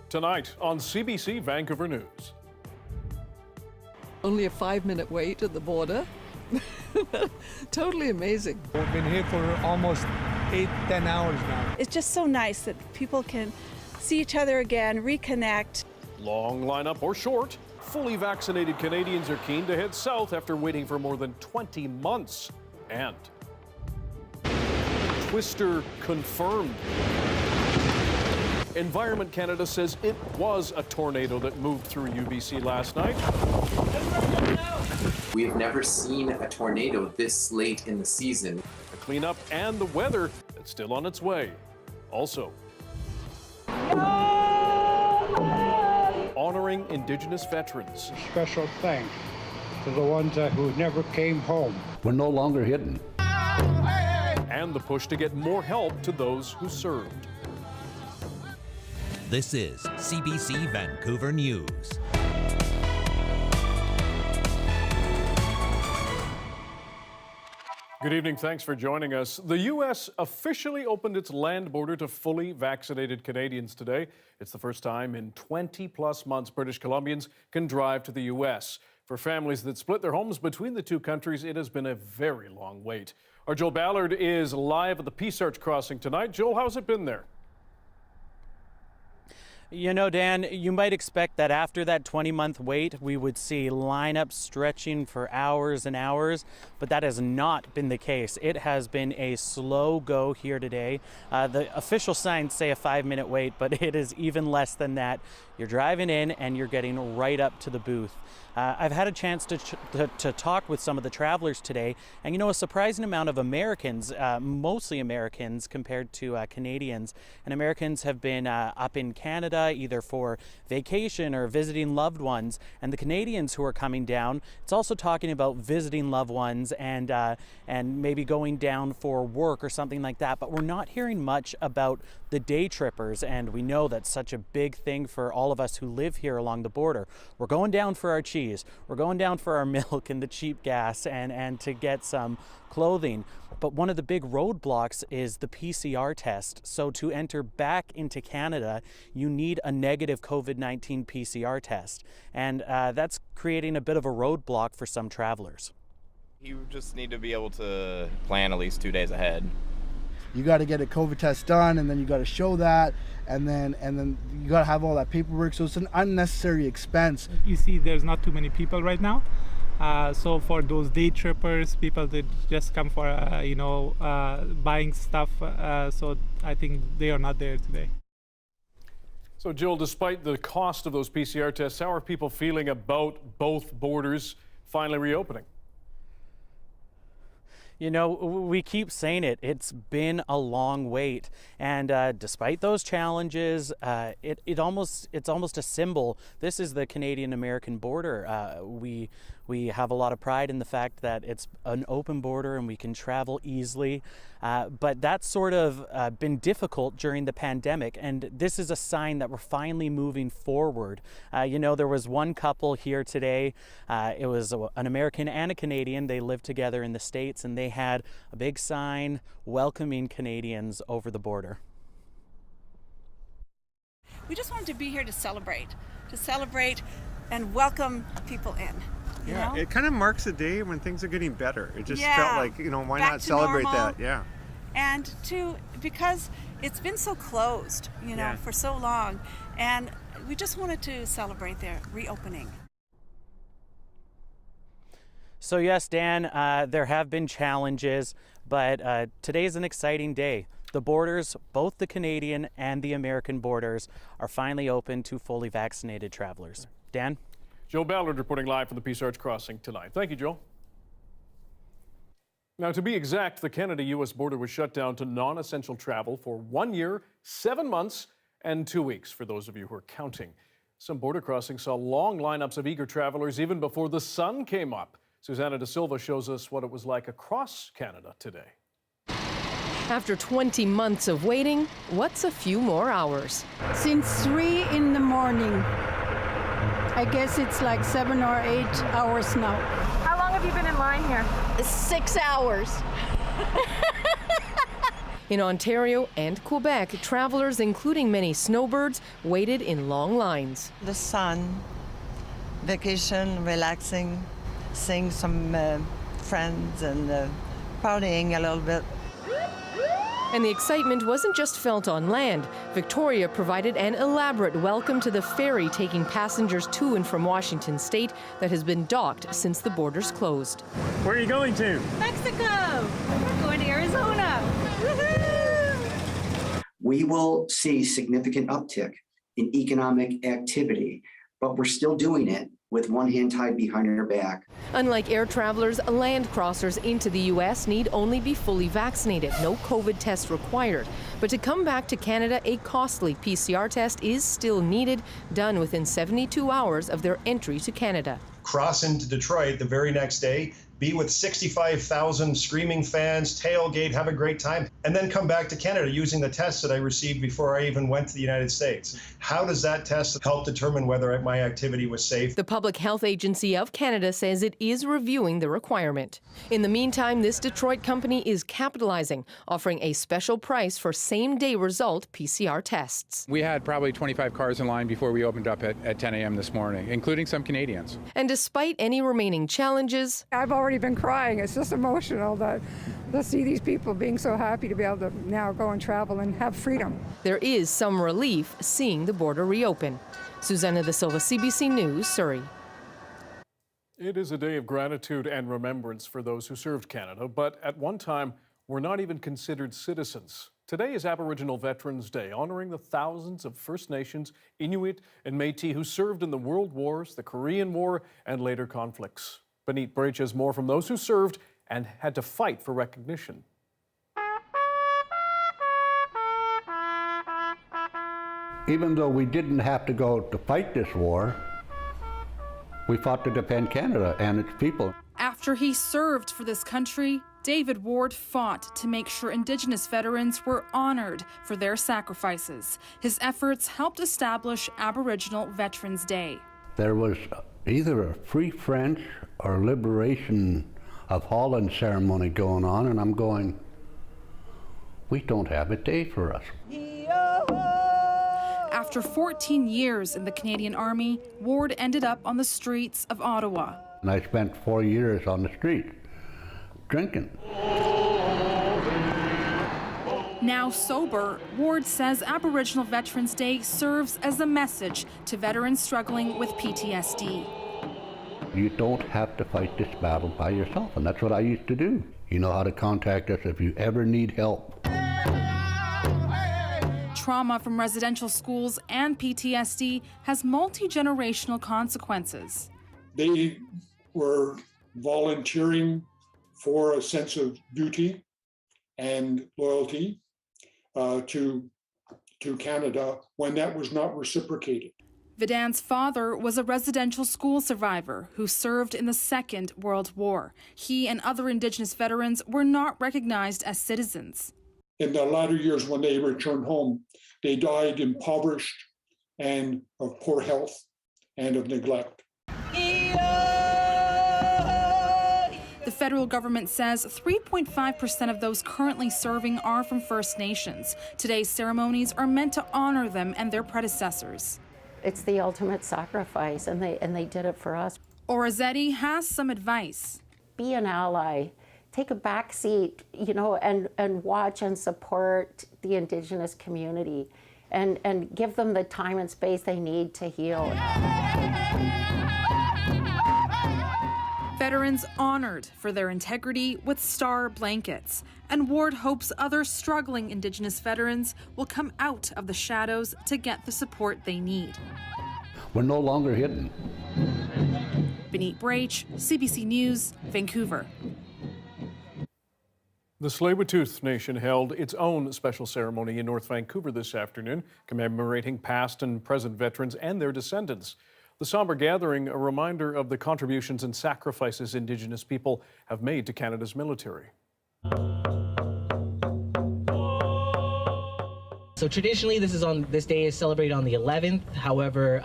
tonight on CBC Vancouver News. Only a 5-minute wait at the border. Totally amazing. We've been here for almost 8-10 hours now. It's just so nice that people can see each other again, reconnect. Long lineup or short, fully vaccinated Canadians are keen to head south after waiting for more than 20 months. And twister confirmed. Environment Canada says it was a tornado that moved through UBC last night. We have never seen a tornado this late in the season. The cleanup and the weather that's still on its way. Also, honoring Indigenous veterans. Special thanks to the ones who never came home. We're no longer hidden. And the push to get more help to those who served. This is CBC Vancouver News. Good evening, thanks for joining us. The U.S. officially opened its land border to fully vaccinated Canadians today. It's the first time in 20-plus months British Columbians can drive to the U.S. For families that split their homes between the two countries, it has been a very long wait. Our Joel Ballard is live at the Peace Arch crossing tonight. Joel, how's it been there? You know, Dan, you might expect that after that 20-month wait, we would see lineups stretching for hours and hours, but that has not been the case. It has been a slow go here today. The official signs say a 5-minute wait, but it is even less than that. You're driving in and you're getting right up to the booth. I've had a chance to talk with some of the travelers today, and you know, a surprising amount of Americans, mostly Americans compared to Canadians, and Americans have been up in Canada either for vacation or visiting loved ones, and the Canadians who are coming down, it's also talking about visiting loved ones and maybe going down for work or something like that, but we're not hearing much about the day trippers, and we know that's such a big thing for all of us who live here along the border. We're going down for our cheese, we're going down for our milk and the cheap gas and to get some clothing. But one of the big roadblocks is the PCR test. So to enter back into Canada, you need a negative COVID-19 PCR test. And that's creating a bit of a roadblock for some travelers. You just need to be able to plan at least 2 days ahead. You got to get a COVID test done, and then you got to show that, and then you got to have all that paperwork. So it's an unnecessary expense. You see, there's not too many people right now. So for those day trippers, people that just come for buying stuff. So I think they are not there today. So, Joel, despite the cost of those PCR tests, how are people feeling about both borders finally reopening? You know, we keep saying it. It's been a long wait, and despite those challenges, it's almost a symbol. This is the Canadian-American border. We have a lot of pride in the fact that it's an open border and we can travel easily, but that's sort of been difficult during the pandemic, and this is a sign that we're finally moving forward. You know, there was one couple here today. It was an American and a Canadian. They lived together in the States, and they had a big sign welcoming Canadians over the border. We just wanted to be here to celebrate and welcome people in. You know? It kind of marks a day when things are getting better. It just felt like, why back not to celebrate normal. that? Yeah. And because it's been so closed, for so long, and we just wanted to celebrate their reopening. So yes, Dan, there have been challenges, but today is an exciting day. The borders, both the Canadian and the American borders, are finally open to fully vaccinated travelers. Dan? Joel Ballard reporting live from the Peace Arch crossing tonight. Thank you, Joel. Now, to be exact, the Canada-U.S. border was shut down to non-essential travel for 1 year, 7 months, and 2 weeks, for those of you who are counting. Some border crossings saw long lineups of eager travelers even before the sun came up. Susanna Da Silva shows us what it was like across Canada today. After 20 months of waiting, what's a few more hours? Since 3 in the morning. I guess it's like 7 or 8 hours now. How long have you been in line here? 6 hours. In Ontario and Quebec, travelers, including many snowbirds, waited in long lines. The sun, vacation, relaxing, seeing some friends and partying a little bit. And the excitement wasn't just felt on land. Victoria provided an elaborate welcome to the ferry taking passengers to and from Washington State that has been docked since the borders closed. Where are you going to? Mexico! We're going to Arizona! Woohoo! We will see significant uptick in economic activity, but we're still doing it with one hand tied behind our back. Unlike air travelers, land crossers into the U.S. need only be fully vaccinated, no COVID test required. But to come back to Canada, a costly PCR test is still needed, done within 72 hours of their entry to Canada. Cross into Detroit the very next day, be with 65,000 screaming fans, tailgate, have a great time, and then come back to Canada using the test that I received before I even went to the United States. How does that test help determine whether my activity was safe? The Public Health Agency of Canada says it is reviewing the requirement. In the meantime, this Detroit company is capitalizing, offering a special price for same-day result PCR tests. We had probably 25 cars in line before we opened up at 10 a.m. this morning, including some Canadians. And despite any remaining challenges, I've already been crying. It's just emotional to see these people being so happy to be able to now go and travel and have freedom. There is some relief seeing the border reopen. Susanna De Silva, CBC News, Surrey. It is a day of gratitude and remembrance for those who served Canada, but at one time were not even considered citizens. Today is Aboriginal Veterans Day, honoring the thousands of First Nations, Inuit, and Métis who served in the World Wars, the Korean War, and later conflicts. Benit Breach has more from those who served and had to fight for recognition. Even though we didn't have to go to fight this war, we fought to defend Canada and its people. After he served for this country, David Ward fought to make sure Indigenous veterans were honored for their sacrifices. His efforts helped establish Aboriginal Veterans Day. There was either a Free French or Liberation of Holland ceremony going on, and I'm going, we don't have a day for us. After 14 years in the Canadian Army, Ward ended up on the streets of Ottawa. And I spent 4 years on the street, drinking. Now sober, Ward says Aboriginal Veterans Day serves as a message to veterans struggling with PTSD. You don't have to fight this battle by yourself, and that's what I used to do. You know how to contact us if you ever need help. Trauma from residential schools and PTSD has multi-generational consequences. They were volunteering for a sense of duty and loyalty to Canada when that was not reciprocated. Vedan's father was a residential school survivor who served in the Second World War. He and other Indigenous veterans were not recognized as citizens. In the latter years when they returned home, they died impoverished and of poor health and of neglect. The federal government says 3.5% of those currently serving are from First Nations. Today's ceremonies are meant to honor them and their predecessors. It's the ultimate sacrifice, and they did it for us. Orazetti has some advice. Be an ally. Take a back seat, and watch and support the Indigenous community and give them the time and space they need to heal. Veterans honored for their integrity with star blankets. And Ward hopes other struggling Indigenous veterans will come out of the shadows to get the support they need. We're no longer hidden. Benit Breach, CBC News, Vancouver. The Tsleil-Waututh Nation held its own special ceremony in North Vancouver this afternoon, commemorating past and present veterans and their descendants. The somber gathering, a reminder of the contributions and sacrifices Indigenous people have made to Canada's military. So traditionally, this day is celebrated on the 11th. However,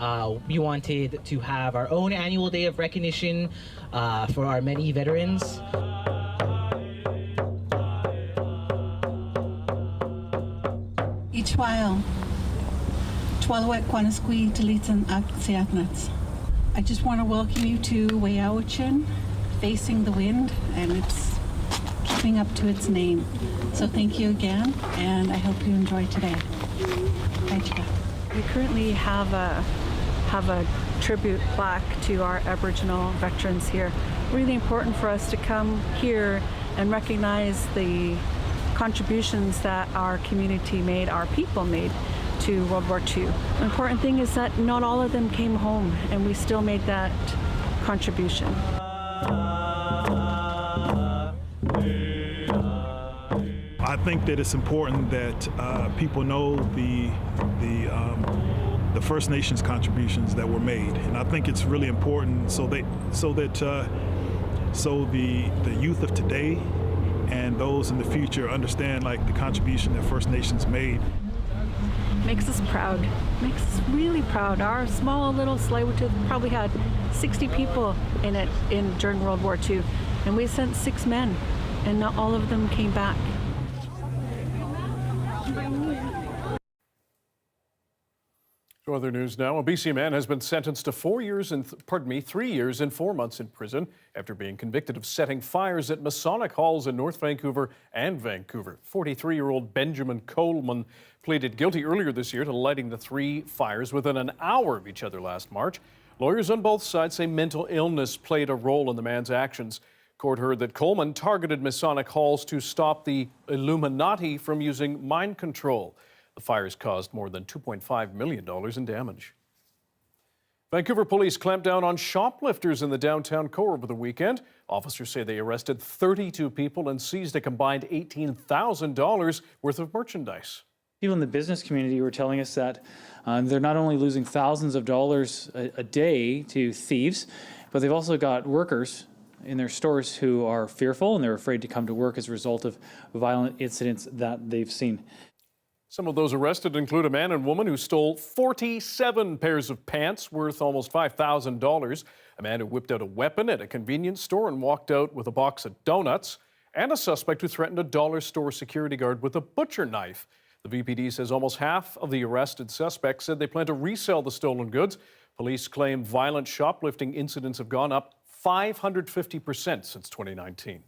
we wanted to have our own annual day of recognition for our many veterans. I just want to welcome you to Weyowichin, facing the wind, and it's keeping up to its name. So thank you again, and I hope you enjoy today. We currently have a tribute plaque to our Aboriginal veterans here. Really important for us to come here and recognize the contributions that our community made, our people made, to World War II. The important thing is that not all of them came home, and we still made that contribution. I think that it's important that people know the First Nations contributions that were made, and I think it's really important so the youth of today and those in the future understand like the contribution that First Nations made. Makes us proud. Makes us really proud. Our small little Tsleil-Waututh probably had 60 people in it during World War II, and we sent 6 men, and not all of them came back. To other news now, a BC man has been sentenced to 3 years and 4 months in prison after being convicted of setting fires at Masonic halls in North Vancouver and Vancouver. 43-year-old Benjamin Coleman pleaded guilty earlier this year to lighting the 3 fires within an hour of each other last March. Lawyers on both sides say mental illness played a role in the man's actions. Court heard that Coleman targeted Masonic halls to stop the Illuminati from using mind control. The fires caused more than $2.5 million in damage. Vancouver police clamped down on shoplifters in the downtown core over the weekend. Officers say they arrested 32 people and seized a combined $18,000 worth of merchandise. People in the business community were telling us that they're not only losing thousands of dollars a day to thieves, but they've also got workers in their stores who are fearful and they're afraid to come to work as a result of violent incidents that they've seen. Some of those arrested include a man and woman who stole 47 pairs of pants worth almost $5,000, a man who whipped out a weapon at a convenience store and walked out with a box of donuts, and a suspect who threatened a dollar store security guard with a butcher knife. The VPD says almost half of the arrested suspects said they plan to resell the stolen goods. Police claim violent shoplifting incidents have gone up 550% since 2019.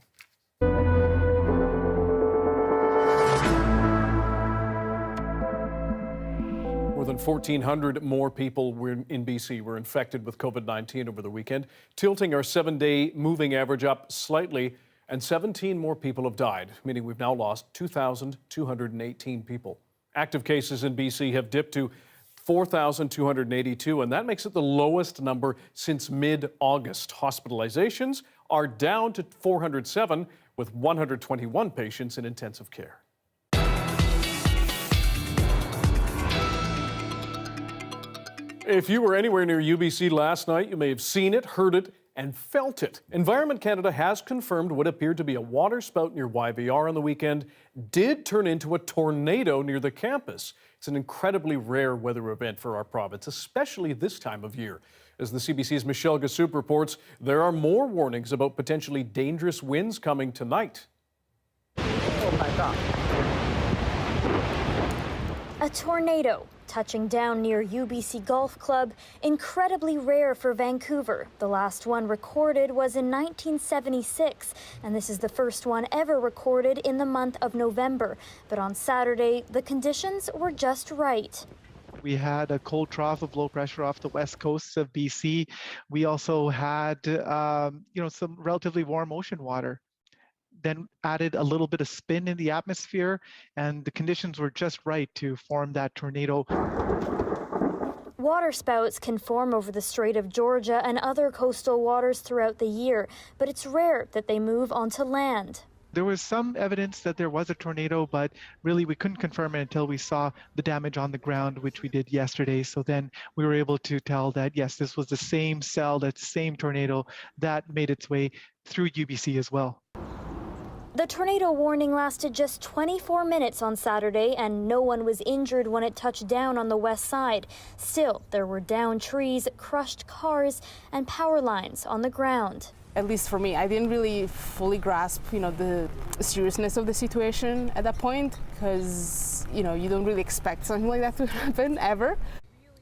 More than 1,400 more people in BC were infected with COVID-19 over the weekend, tilting our 7-day moving average up slightly, and 17 more people have died, meaning we've now lost 2,218 people. Active cases in BC have dipped to 4,282, and that makes it the lowest number since mid-August. Hospitalizations are down to 407, with 121 patients in intensive care. If you were anywhere near UBC last night, you may have seen it, heard it, and felt it. Environment Canada has confirmed what appeared to be a water spout near YVR on the weekend did turn into a tornado near the campus. It's an incredibly rare weather event for our province, especially this time of year. As the CBC's Michelle Gassup reports, there are more warnings about potentially dangerous winds coming tonight. Oh my God. A tornado touching down near UBC Golf Club, incredibly rare for Vancouver. The last one recorded was in 1976, and this is the first one ever recorded in the month of November. But on Saturday, the conditions were just right. We had a cold trough of low pressure off the west coast of BC. We also had, some relatively warm ocean water. Then added a little bit of spin in the atmosphere, and the conditions were just right to form that tornado. Water spouts can form over the Strait of Georgia and other coastal waters throughout the year, but it's rare that they move onto land. There was some evidence that there was a tornado, but really we couldn't confirm it until we saw the damage on the ground, which we did yesterday. So then we were able to tell that, yes, this was the same cell, that same tornado that made its way through UBC as well. The tornado warning lasted just 24 minutes on Saturday, and no one was injured when it touched down on the west side. Still, there were downed trees, crushed cars, and power lines on the ground. At least for me, I didn't really fully grasp, the seriousness of the situation at that point, because, you don't really expect something like that to happen, ever.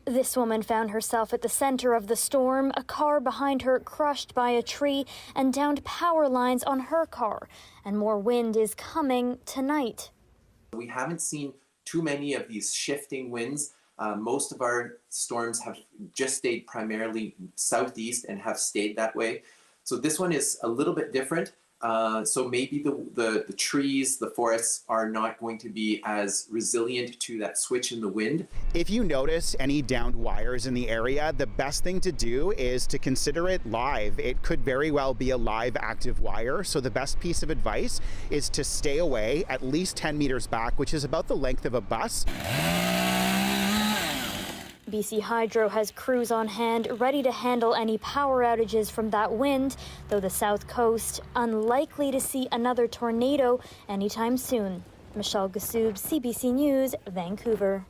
This woman found herself at the center of the storm, a car behind her crushed by a tree, and downed power lines on her car. And more wind is coming tonight. We haven't seen too many of these shifting winds. Most of our storms have just stayed primarily southeast and have stayed that way. So this one is a little bit different. So maybe the trees, the forests are not going to be as resilient to that switch in the wind. If you notice any downed wires in the area, the best thing to do is to consider it live. It could very well be a live active wire. So the best piece of advice is to stay away at least 10 meters back, which is about the length of a bus. BC Hydro has crews on hand ready to handle any power outages from that wind, though the south coast unlikely to see another tornado anytime soon. Michelle Gassoub, CBC News, Vancouver.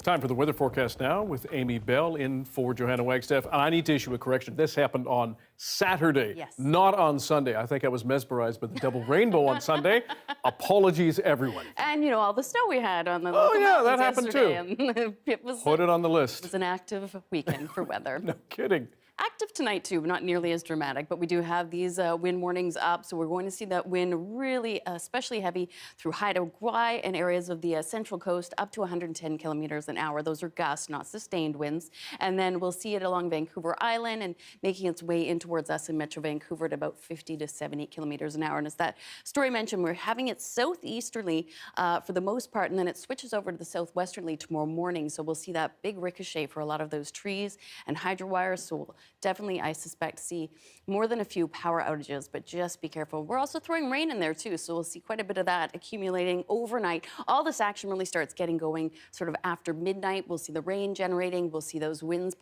Time for the weather forecast now with Amy Bell in for Johanna Wagstaff. And I need to issue a correction. This happened on Saturday, not on Sunday. I think I was mesmerized by the double rainbow on Sunday. Apologies, everyone. And all the snow we had on the that happened too. And it was, Put it on the list. It was an active weekend for weather. No kidding. Active tonight too, but not nearly as dramatic, but we do have these wind warnings up, so we're going to see that wind really especially heavy through Haida Gwaii and areas of the central coast up to 110 kilometers an hour. Those are gusts, not sustained winds. And then we'll see it along Vancouver Island and making its way in towards us in Metro Vancouver at about 50 to 70 kilometers an hour. And as that story mentioned, we're having it southeasterly for the most part, and then it switches over to the southwesterly tomorrow morning. So we'll see that big ricochet for a lot of those trees and hydro wires. So we'll definitely, I suspect, see more than a few power outages, but just be careful. We're also throwing rain in there too, so we'll see quite a bit of that accumulating overnight. All this action really starts getting going sort of after midnight. We'll see the rain generating. We'll see those winds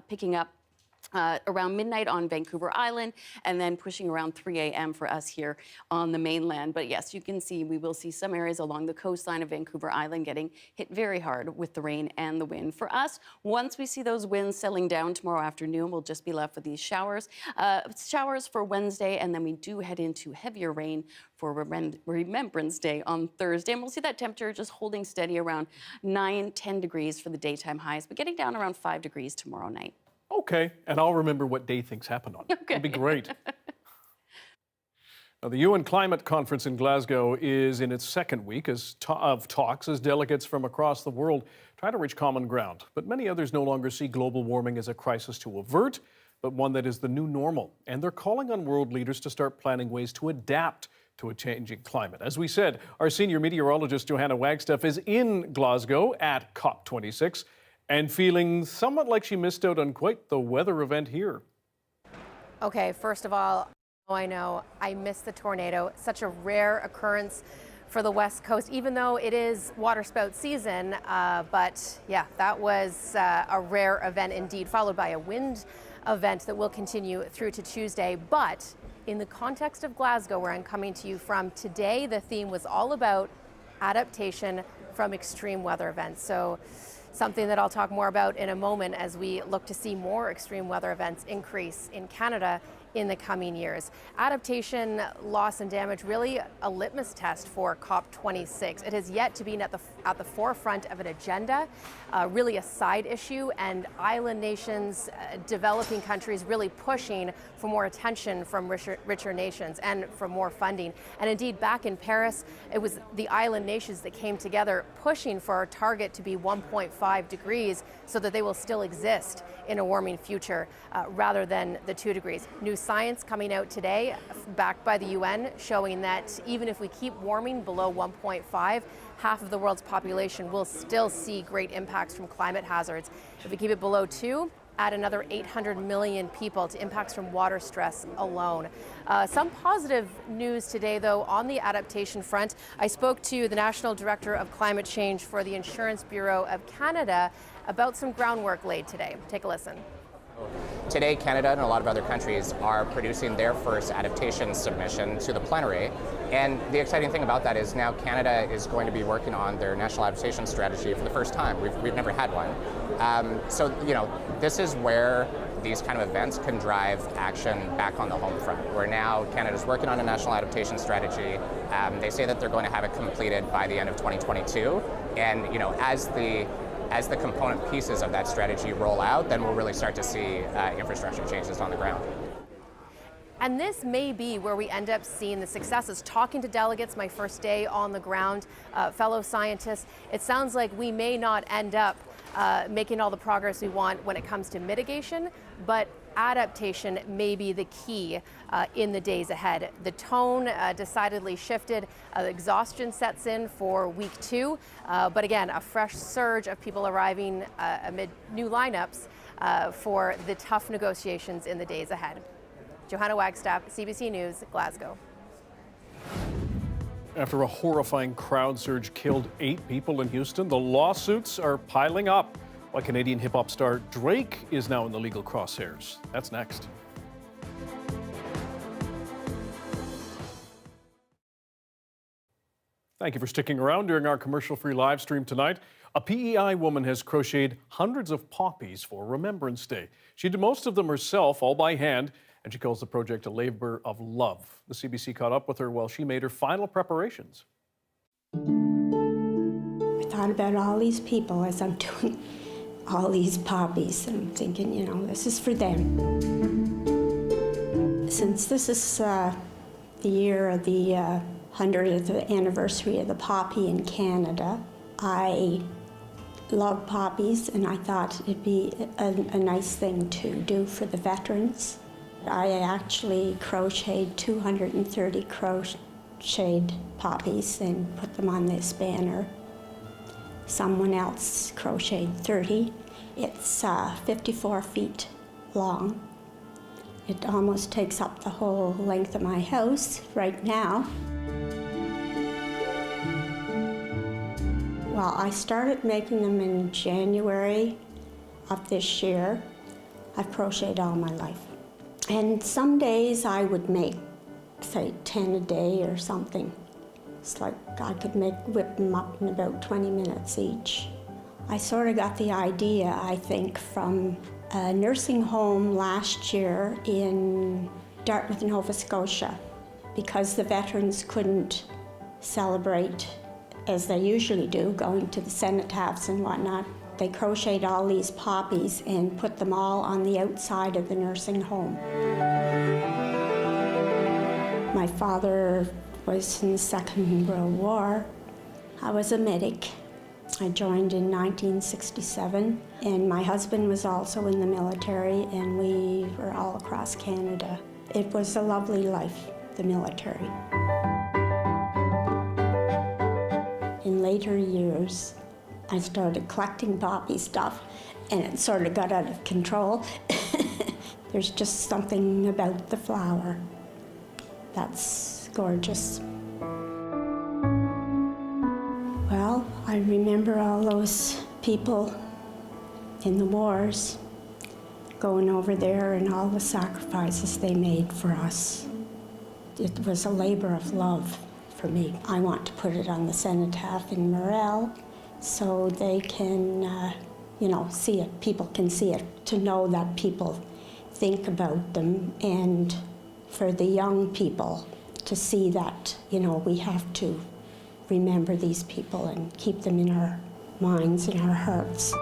picking up around midnight on Vancouver Island, and then pushing around 3 a.m. for us here on the mainland. But yes, you can see we will see some areas along the coastline of Vancouver Island getting hit very hard with the rain and the wind. For us, once we see those winds settling down tomorrow afternoon, we'll just be left with these showers. Showers for Wednesday, and then we do head into heavier rain for Remembrance Day on Thursday. And we'll see that temperature just holding steady around 9-10 degrees for the daytime highs, but getting down around 5 degrees tomorrow night. Okay, and I'll remember what day things happened on. Okay. That'd be great. Now, the UN Climate Conference in Glasgow is in its second week of talks as delegates from across the world try to reach common ground. But many others no longer see global warming as a crisis to avert, but one that is the new normal. And they're calling on world leaders to start planning ways to adapt to a changing climate. As we said, our senior meteorologist, Johanna Wagstaff, is in Glasgow at COP26. And feeling somewhat like she missed out on quite the weather event here. Okay, first of all, I know I missed the tornado. Such a rare occurrence for the West Coast, even though it is waterspout season. But yeah, that was a rare event indeed, followed by a wind event that will continue through to Tuesday. But in the context of Glasgow, where I'm coming to you from today, the theme was all about adaptation from extreme weather events. So something that I'll talk more about in a moment as we look to see more extreme weather events increase in Canada in the coming years. Adaptation, loss and damage, really a litmus test for COP26. It has yet to be at the forefront of an agenda, really a side issue, and island nations, developing countries really pushing for more attention from richer nations and for more funding. And indeed, back in Paris, it was the island nations that came together pushing for our target to be 1.5 degrees so that they will still exist in a warming future rather than the 2 degrees. New science coming out today, backed by the UN, showing that even if we keep warming below 1.5, half of the world's population will still see great impacts from climate hazards. If we keep it below 2, add another 800 million people to impacts from water stress alone. Some positive news today, though, on the adaptation front. I spoke to the National Director of Climate Change for the Insurance Bureau of Canada about some groundwork laid today. Take a listen. Today, Canada and a lot of other countries are producing their first adaptation submission to the plenary. And the exciting thing about that is now Canada is going to be working on their national adaptation strategy for the first time. We've never had one. So, you know, this is where these kind of events can drive action back on the home front, where now Canada's working on a national adaptation strategy. They say that they're going to have it completed by the end of 2022. And, you know, as the component pieces of that strategy roll out, then we'll really start to see infrastructure changes on the ground. And this may be where we end up seeing the successes. Talking to delegates my first day on the ground, fellow scientists, it sounds like we may not end up making all the progress we want when it comes to mitigation, but adaptation may be the key in the days ahead. The tone decidedly shifted. Exhaustion sets in for week 2, but again, a fresh surge of people arriving amid new lineups for the tough negotiations in the days ahead. Johanna Wagstaff, CBC News, Glasgow. After a horrifying crowd surge killed 8 people in Houston, the lawsuits are piling up. While Canadian hip-hop star Drake is now in the legal crosshairs. That's next. Thank you for sticking around during our commercial-free live stream tonight. A PEI woman has crocheted hundreds of poppies for Remembrance Day. She did most of them herself, all by hand, and she calls the project a labor of love. The CBC caught up with her while she made her final preparations. I thought about all these people as I'm doing all these poppies, and I'm thinking, you know, this is for them. Since this is the year of the 100th anniversary of the poppy in Canada, I love poppies, and I thought it'd be a nice thing to do for the veterans. I actually crocheted 230 crocheted poppies and put them on this banner. Someone else crocheted 30. It's 54 feet long. It almost takes up the whole length of my house right now. Well, I started making them in January of this year. I've crocheted all my life. And some days I would make, say, 10 a day or something. It's like I could whip them up in about 20 minutes each. I sort of got the idea, I think, from a nursing home last year in Dartmouth, Nova Scotia, because the veterans couldn't celebrate as they usually do, going to the cenotaphs and whatnot. They crocheted all these poppies and put them all on the outside of the nursing home. My father was in the Second World War. I was a medic. I joined in 1967, and my husband was also in the military, and we were all across Canada. It was a lovely life, the military. In later years, I started collecting poppy stuff, and it sort of got out of control. There's just something about the flower that's gorgeous. Well, I remember all those people in the wars going over there and all the sacrifices they made for us. It was a labor of love for me. I want to put it on the cenotaph in Montreal so they can, you know, see it. People can see it, to know that people think about them, and for the young people to see that, you know, we have to remember these people and keep them in our minds and our hearts.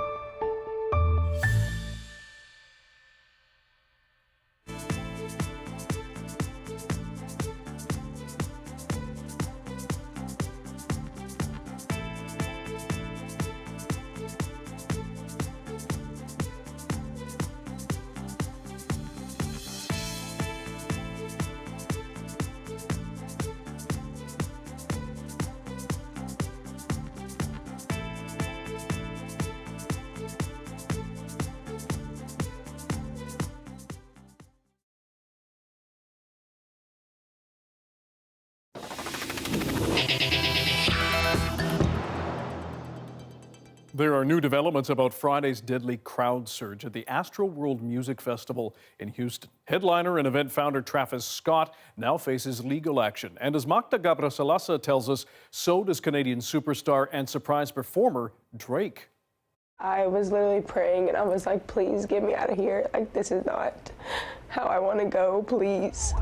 There are new developments about Friday's deadly crowd surge at the Astroworld Music Festival in Houston. Headliner and event founder Travis Scott now faces legal action. And as Magda Gabrisalasa tells us, so does Canadian superstar and surprise performer Drake. I was literally praying and I was like, please get me out of here. Like, this is not how I want to go, please.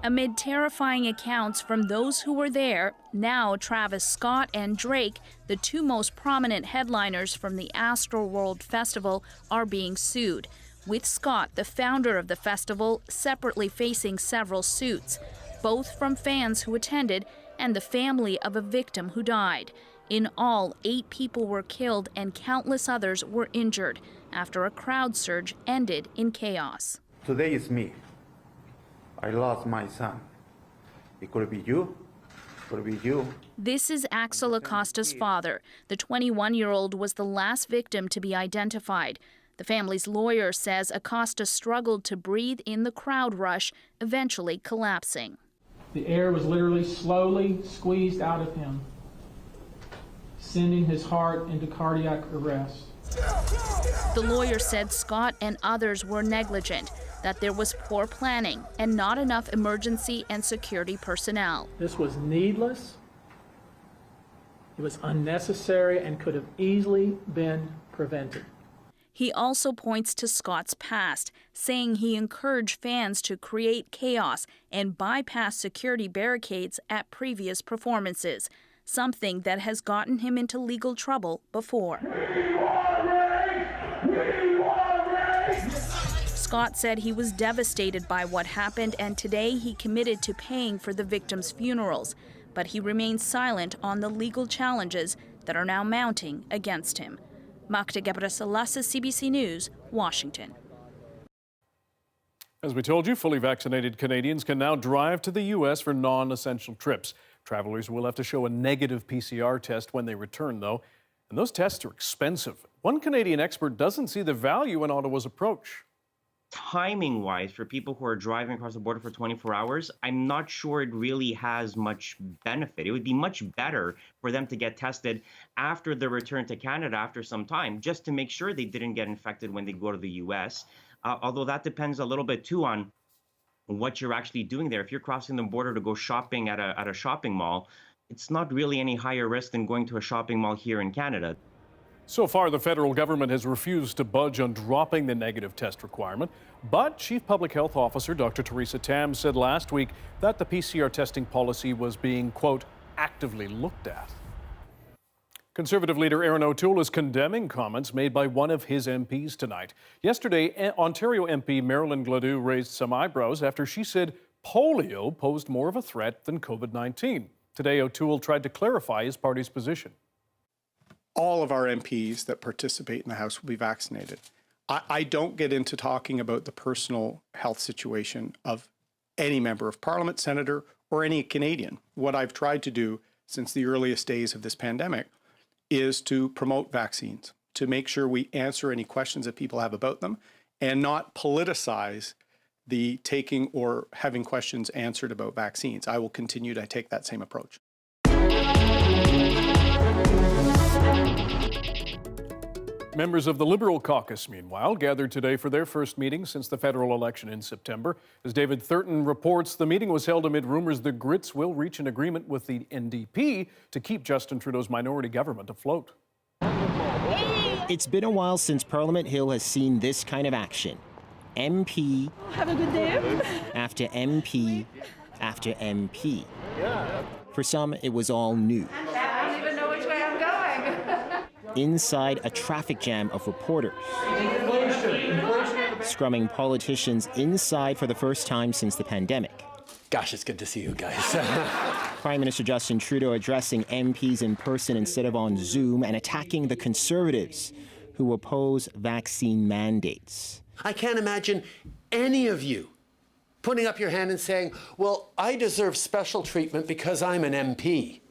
Amid terrifying accounts from those who were there, now Travis Scott and Drake, the two most prominent headliners from the Astroworld Festival, are being sued, with Scott, the founder of the festival, separately facing several suits, both from fans who attended and the family of a victim who died. In all, 8 people were killed and countless others were injured after a crowd surge ended in chaos. Today is me. I lost my son. It could be you. It could be you. This is Axel Acosta's father. The 21-year-old was the last victim to be identified. The family's lawyer says Acosta struggled to breathe in the crowd rush, eventually collapsing. The air was literally slowly squeezed out of him, sending his heart into cardiac arrest. The lawyer said Scott and others were negligent, that there was poor planning and not enough emergency and security personnel. This was needless, it was unnecessary, and could have easily been prevented. He also points to Scott's past, saying he encouraged fans to create chaos and bypass security barricades at previous performances, something that has gotten him into legal trouble before. Scott said he was devastated by what happened, and today he committed to paying for the victims' funerals, but he remains silent on the legal challenges that are now mounting against him. Magda Gabrisalasa, CBC News, Washington. As we told you, fully vaccinated Canadians can now drive to the U.S. for non-essential trips. Travelers will have to show a negative PCR test when they return, though, and those tests are expensive. One Canadian expert doesn't see the value in Ottawa's approach. Timing-wise, for people who are driving across the border for 24 hours, I'm not sure it really has much benefit. It would be much better for them to get tested after their return to Canada after some time, just to make sure they didn't get infected when they go to the U.S., although that depends a little bit, too, on what you're actually doing there. If you're crossing the border to go shopping at a shopping mall, it's not really any higher risk than going to a shopping mall here in Canada. So far, the federal government has refused to budge on dropping the negative test requirement. But Chief Public Health Officer Dr. Theresa Tam said last week that the PCR testing policy was being, quote, actively looked at. Conservative leader Aaron O'Toole is condemning comments made by one of his MPs tonight. Yesterday, Ontario MP Marilyn Gladue raised some eyebrows after she said polio posed more of a threat than COVID-19. Today, O'Toole tried to clarify his party's position. All of our MPs that participate in the House will be vaccinated. I don't get into talking about the personal health situation of any member of Parliament, senator, or any Canadian. What I've tried to do since the earliest days of this pandemic is to promote vaccines, to make sure we answer any questions that people have about them and not politicize the taking or having questions answered about vaccines. I will continue to take that same approach. Members of the Liberal caucus, meanwhile, gathered today for their first meeting since the federal election in September. As David Thurton reports, the meeting was held amid rumors the Grits will reach an agreement with the NDP to keep Justin Trudeau's minority government afloat. It's been a while since Parliament Hill has seen this kind of action. MP Have a good day. after MP after MP. For some, it was all new. I don't even know which way I'm going. Inside a traffic jam of reporters, scrumming politicians inside for the first time since the pandemic. Gosh, it's good to see you guys. Prime Minister Justin Trudeau addressing MPs in person instead of on Zoom and attacking the Conservatives who oppose vaccine mandates. I can't imagine any of you putting up your hand and saying, well, I deserve special treatment because I'm an MP.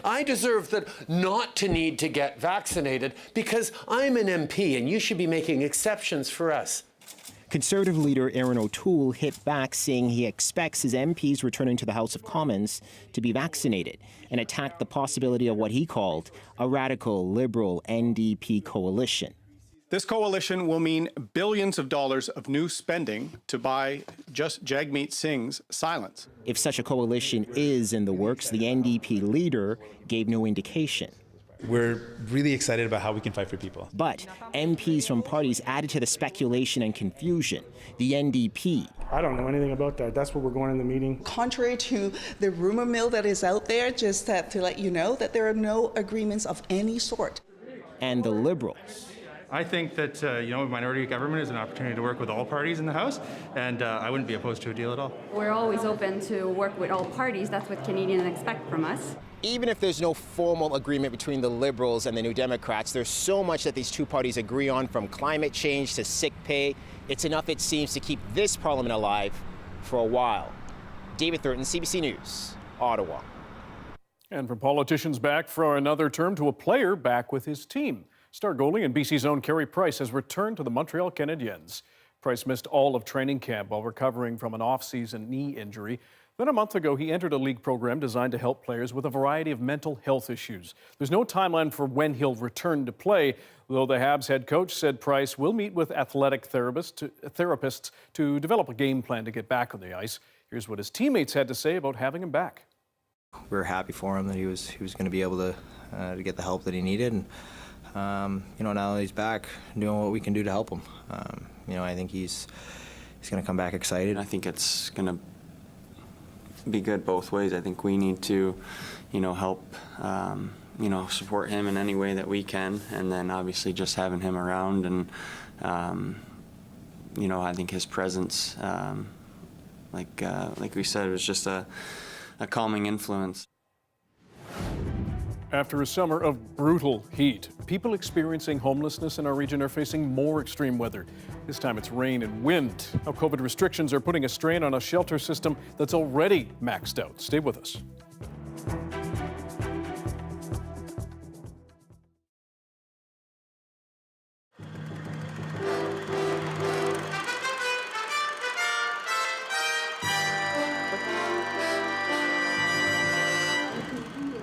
I deserve not to need to get vaccinated because I'm an MP and you should be making exceptions for us. Conservative leader Aaron O'Toole hit back, saying he expects his MPs returning to the House of Commons to be vaccinated, and attacked the possibility of what he called a radical Liberal NDP coalition. This coalition will mean billions of dollars of new spending to buy just Jagmeet Singh's silence. If such a coalition is in the works, the NDP leader gave no indication. We're really excited about how we can fight for people. But MPs from parties added to the speculation and confusion. The NDP. I don't know anything about that. That's what we're going in the meeting. Contrary to the rumor mill that is out there, just to let you know that there are no agreements of any sort. And the Liberals. I think that minority government is an opportunity to work with all parties in the House, and I wouldn't be opposed to a deal at all. We're always open to work with all parties. That's what Canadians expect from us. Even if there's no formal agreement between the Liberals and the New Democrats, there's so much that these two parties agree on, from climate change to sick pay. It's enough, it seems, to keep this parliament alive for a while. David Thurton, CBC News, Ottawa. And from politicians back for another term to a player back with his team. Star goalie and BC's own Carey Price has returned to the Montreal Canadiens. Price missed all of training camp while recovering from an off-season knee injury. Then a month ago, he entered a league program designed to help players with a variety of mental health issues. There's no timeline for when he'll return to play, though the Habs head coach said Price will meet with athletic therapists to develop a game plan to get back on the ice. Here's what his teammates had to say about having him back. We were happy for him that he was going to be able to get the help that he needed. And now that he's back, doing what we can do to help him. I think he's going to come back excited. I think it's going to be good both ways. I think we need to, help, support him in any way that we can, and then obviously just having him around, and I think his presence, like we said, was just a calming influence. After a summer of brutal heat, people experiencing homelessness in our region are facing more extreme weather. This time it's rain and wind. How COVID restrictions are putting a strain on a shelter system that's already maxed out. Stay with us.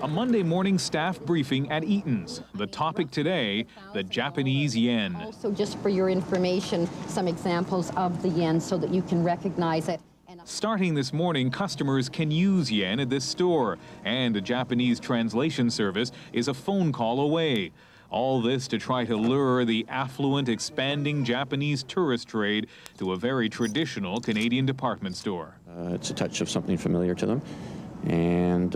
A Monday morning staff briefing at Eaton's. The topic today, the Japanese yen. Also, just for your information, some examples of the yen so that you can recognize it. Starting this morning, customers can use yen at this store, and a Japanese translation service is a phone call away. All this to try to lure the affluent, expanding Japanese tourist trade to a very traditional Canadian department store. It's a touch of something familiar to them. And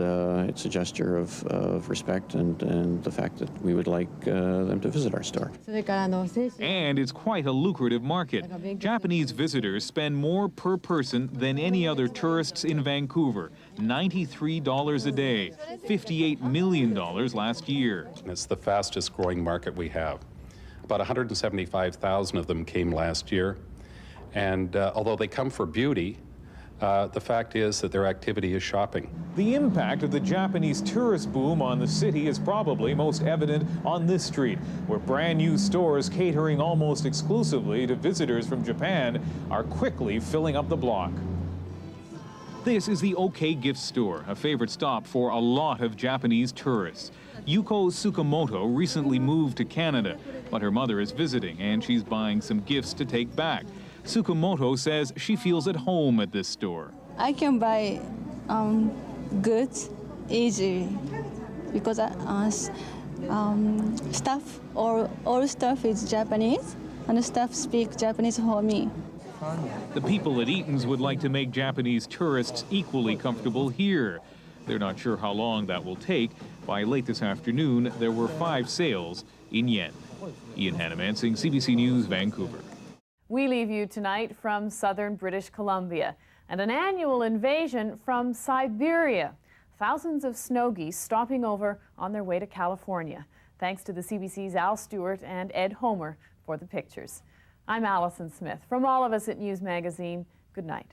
it's a gesture of respect and the fact that we would like them to visit our store. And it's quite a lucrative market. Japanese visitors spend more per person than any other tourists in Vancouver, $93 a day, $58 million last year. It's the fastest growing market we have. About 175,000 of them came last year. And although they come for beauty, the fact is that their activity is shopping. The impact of the Japanese tourist boom on the city is probably most evident on this street, where brand new stores catering almost exclusively to visitors from Japan are quickly filling up the block. This is the OK Gift Store, a favorite stop for a lot of Japanese tourists. Yuko Tsukamoto recently moved to Canada, but her mother is visiting and she's buying some gifts to take back. Tsukamoto says she feels at home at this store. I can buy goods easily because staff or all staff is Japanese and the staff speak Japanese for me. The people at Eaton's would like to make Japanese tourists equally comfortable here. They're not sure how long that will take. By late this afternoon, there were 5 sales in yen. Ian Hannamansing, CBC News, Vancouver. We leave you tonight from southern British Columbia and an annual invasion from Siberia. Thousands of snow geese stopping over on their way to California. Thanks to the CBC's Al Stewart and Ed Homer for the pictures. I'm Allison Smith. From all of us at News Magazine, good night.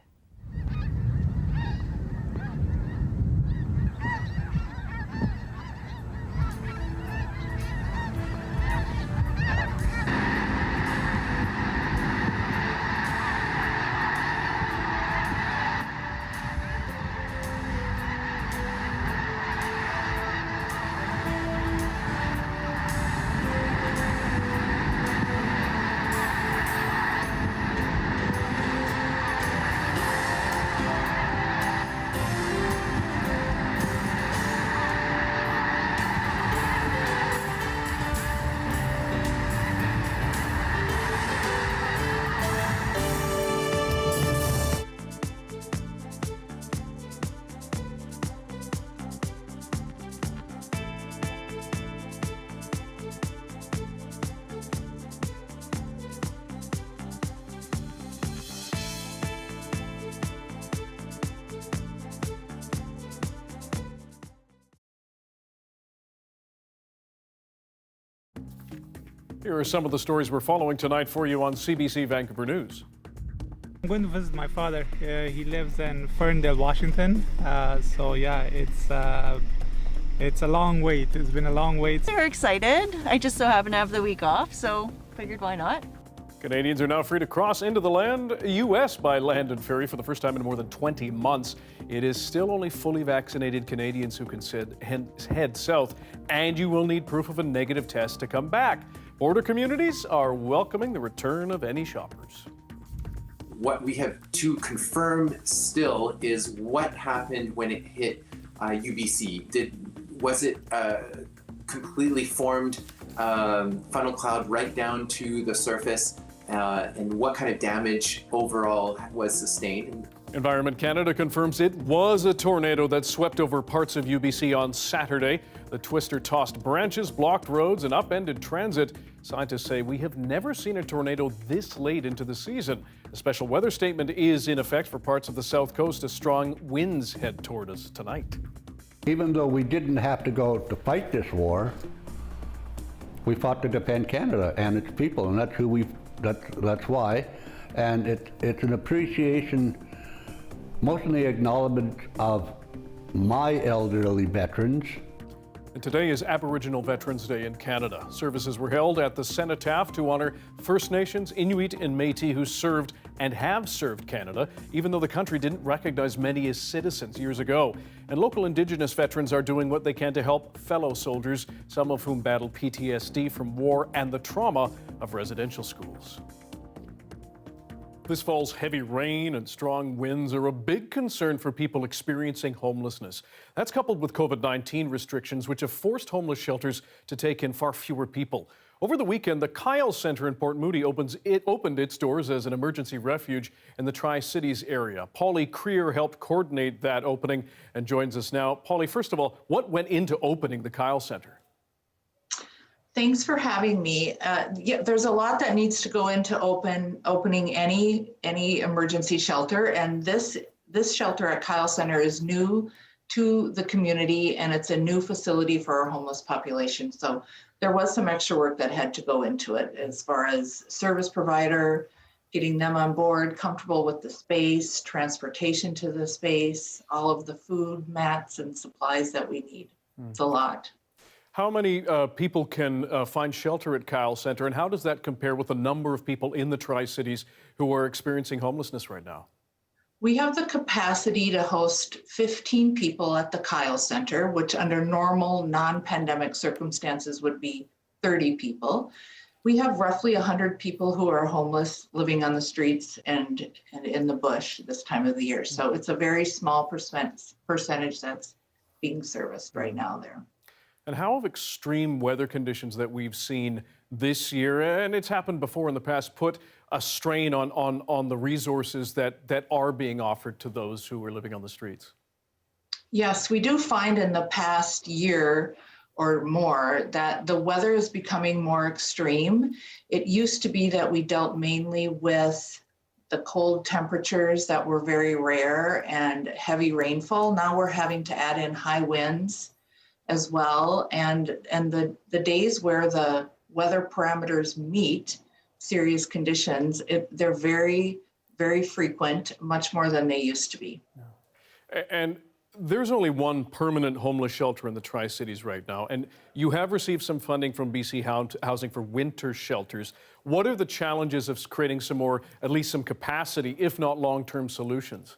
Here are some of the stories we're following tonight for you on CBC Vancouver News. I'm going to visit my father. He lives in Ferndale, Washington. So yeah, it's a long wait. It's been a long wait. We're excited. I just so happen to have the week off, so figured why not. Canadians are now free to cross into the U.S. by land and ferry for the first time in more than 20 months. It is still only fully vaccinated Canadians who can head south, and you will need proof of a negative test to come back. Border communities are welcoming the return of any shoppers. What we have to confirm still is what happened when it hit UBC. Was it completely formed funnel cloud right down to the surface? And what kind of damage overall was sustained? Environment Canada confirms it was a tornado that swept over parts of UBC on Saturday. The twister tossed branches, blocked roads, and upended transit. Scientists say we have never seen a tornado this late into the season. A special weather statement is in effect for parts of the south coast as strong winds head toward us tonight. Even though we didn't have to go to fight this war, we fought to defend Canada and its people, and that's who that's why. And it's an appreciation, mostly acknowledgement of my elderly veterans. And today is Aboriginal Veterans Day in Canada. Services were held at the Cenotaph to honor First Nations, Inuit, and Métis who served and have served Canada, even though the country didn't recognize many as citizens years ago. And local Indigenous veterans are doing what they can to help fellow soldiers, some of whom battled PTSD from war and the trauma of residential schools. This fall's heavy rain and strong winds are a big concern for people experiencing homelessness. That's coupled with COVID-19 restrictions, which have forced homeless shelters to take in far fewer people. Over the weekend, the Kyle Centre in Port Moody opened its doors as an emergency refuge in the Tri-Cities area. Polly Creer helped coordinate that opening and joins us now. Polly, first of all, what went into opening the Kyle Centre? Thanks for having me. Yeah, there's a lot that needs to go into opening any emergency shelter, and this shelter at Kyle Centre is new to the community, and it's a new facility for our homeless population. So there was some extra work that had to go into it as far as service provider, getting them on board, comfortable with the space, transportation to the space, all of the food, mats, and supplies that we need. It's a lot. How many people can find shelter at Kyle Centre, and how does that compare with the number of people in the Tri-Cities who are experiencing homelessness right now? We have the capacity to host 15 people at the Kyle Centre, which under normal non-pandemic circumstances would be 30 people. We have roughly 100 people who are homeless living on the streets and in the bush this time of the year. So it's a very small percentage that's being serviced right now there. And how have extreme weather conditions that we've seen this year, and it's happened before in the past, put a strain on the resources that are being offered to those who are living on the streets? Yes, we do find in the past year or more that the weather is becoming more extreme. It used to be that we dealt mainly with the cold temperatures that were very rare and heavy rainfall. Now we're having to add in high winds as well, and the days where the weather parameters meet serious conditions, they're very, very frequent, much more than they used to be. And there's only one permanent homeless shelter in the Tri-Cities right now, and you have received some funding from BC Housing for winter shelters. What are the challenges of creating some more, at least some capacity, if not long-term solutions?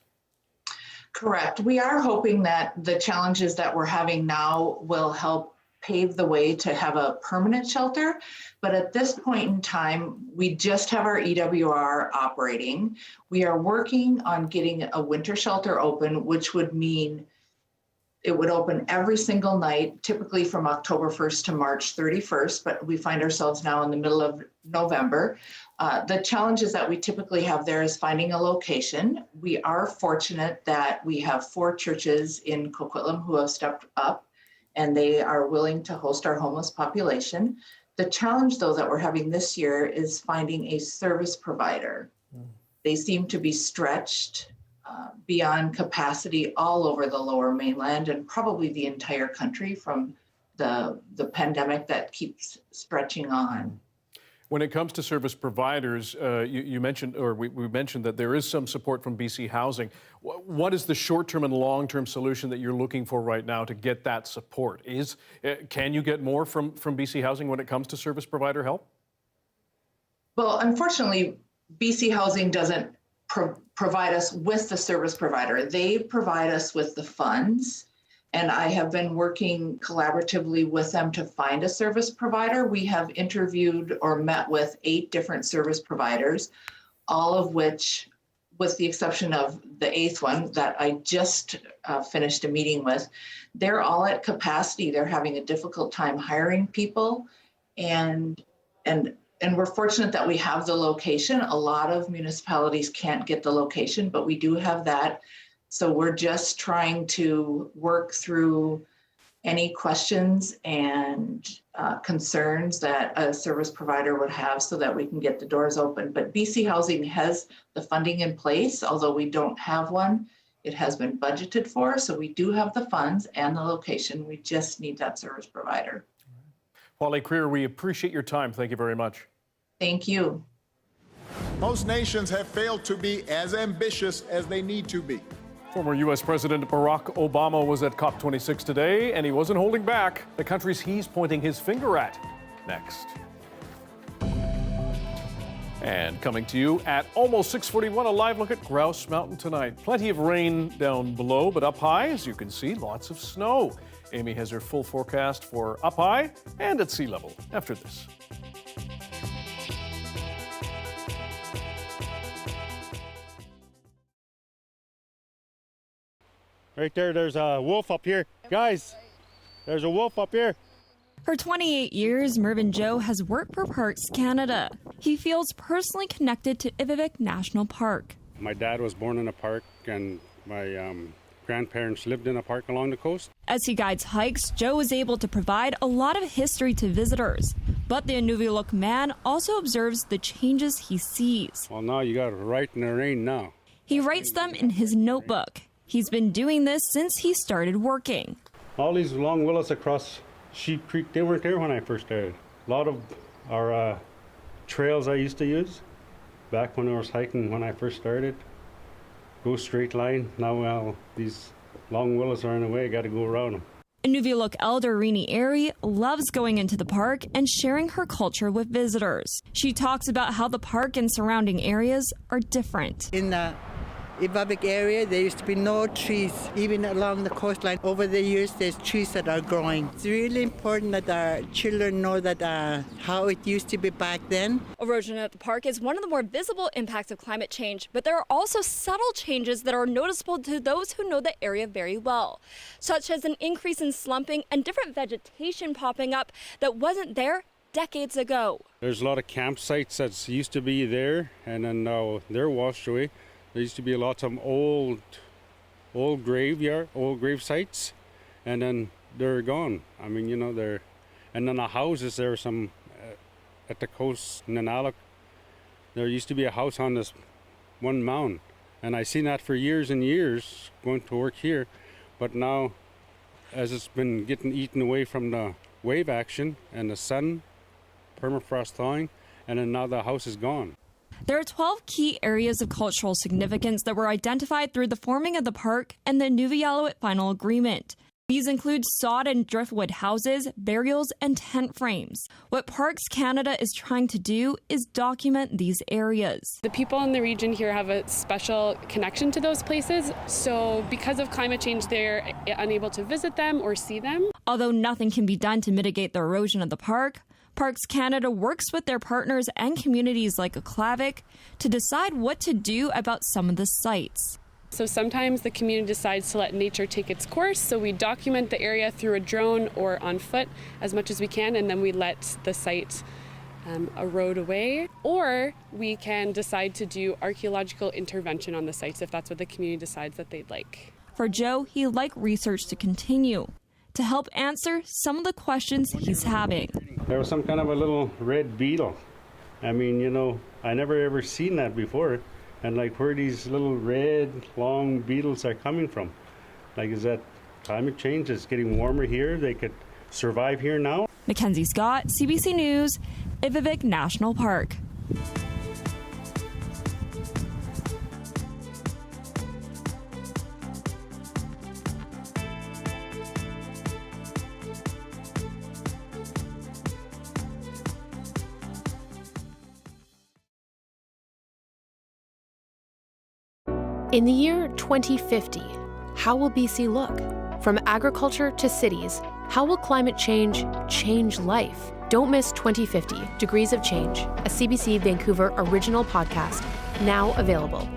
Correct. We are hoping that the challenges that we're having now will help pave the way to have a permanent shelter. But at this point in time, we just have our EWR operating. We are working on getting a winter shelter open, which would mean it would open every single night, typically from October 1st to March 31st, but we find ourselves now in the middle of November. The challenges that we typically have there is finding a location. We are fortunate that we have 4 churches in Coquitlam who have stepped up, and they are willing to host our homeless population. The challenge, though, that we're having this year is finding a service provider. They seem to be stretched beyond capacity all over the Lower Mainland and probably the entire country from the pandemic that keeps stretching on. When it comes to service providers, you mentioned, or we mentioned that there is some support from BC Housing. What is the short-term and long-term solution that you're looking for right now to get that support? Can you get more from BC Housing when it comes to service provider help? Well, unfortunately, BC Housing doesn't provide us with the service provider. They provide us with the funds. And I have been working collaboratively with them to find a service provider. We have interviewed or met with 8 different service providers, all of which, with the exception of the 8th one that I just finished a meeting with, they're all at capacity. They're having a difficult time hiring people. And we're fortunate that we have the location. A lot of municipalities can't get the location, but we do have that. So we're just trying to work through any questions and concerns that a service provider would have so that we can get the doors open. But BC Housing has the funding in place, although we don't have one. It has been budgeted for, so we do have the funds and the location. We just need that service provider. Polly Creer, we appreciate your time. Thank you very much. Thank you. Most nations have failed to be as ambitious as they need to be. Former U.S. President Barack Obama was at COP26 today, and he wasn't holding back. The countries he's pointing his finger at. Next. And coming to you at almost 6:41, a live look at Grouse Mountain tonight. Plenty of rain down below, but up high, as you can see, lots of snow. Amy has her full forecast for up high and at sea level after this. Right there, there's a wolf up here. Guys, there's a wolf up here. For 28 years, Mervyn Joe has worked for Parks Canada. He feels personally connected to Ivivik National Park. My dad was born in a park, and my grandparents lived in a park along the coast. As he guides hikes, Joe is able to provide a lot of history to visitors. But the Inuvik man also observes the changes he sees. Well, now you got to write in the rain now. He writes them in his notebook. He's been doing this since he started working. All these long willows across Sheep Creek, they weren't there when I first started. A lot of our trails I used to use back when I was hiking when I first started, go straight line. Now, well, these long willows are in the way, I got to go around them. Inuvik elder Rini Airy loves going into the park and sharing her culture with visitors. She talks about how the park and surrounding areas are different. In the Ivivik area, there used to be no trees, even along the coastline. Over the years, there's trees that are growing. It's really important that our children know that how it used to be back then. Erosion at the park is one of the more visible impacts of climate change, but there are also subtle changes that are noticeable to those who know the area very well, such as an increase in slumping and different vegetation popping up that wasn't there decades ago. There's a lot of campsites that used to be there, and then now they're washed away. There used to be lots of old grave sites, and then they're gone. I mean, you know, and then the houses, there are some at the coast in Nanalak. There used to be a house on this one mound, and I seen that for years and years going to work here, but now, as it's been getting eaten away from the wave action and the sun, permafrost thawing, and then now the house is gone. There are 12 key areas of cultural significance that were identified through the forming of the park and the Nunavut Final Agreement. These include sod and driftwood houses, burials, and tent frames. What Parks Canada is trying to do is document these areas. The people in the region here have a special connection to those places, so because of climate change, they're unable to visit them or see them. Although nothing can be done to mitigate the erosion of the park, Parks Canada works with their partners and communities like Aklavik to decide what to do about some of the sites. So sometimes the community decides to let nature take its course, so we document the area through a drone or on foot as much as we can, and then we let the site erode away. Or we can decide to do archaeological intervention on the sites if that's what the community decides that they'd like. For Joe, he'd like research to continue to help answer some of the questions he's having. There was some kind of a little red beetle. I mean, you know, I never ever seen that before. And like where these little red long beetles are coming from. Like, is that climate change? It's getting warmer here. They could survive here now. Mackenzie Scott, CBC News, Ivivik National Park. In the year 2050, how will BC look? From agriculture to cities, how will climate change life? Don't miss 2050, Degrees of Change, a CBC Vancouver original podcast, now available.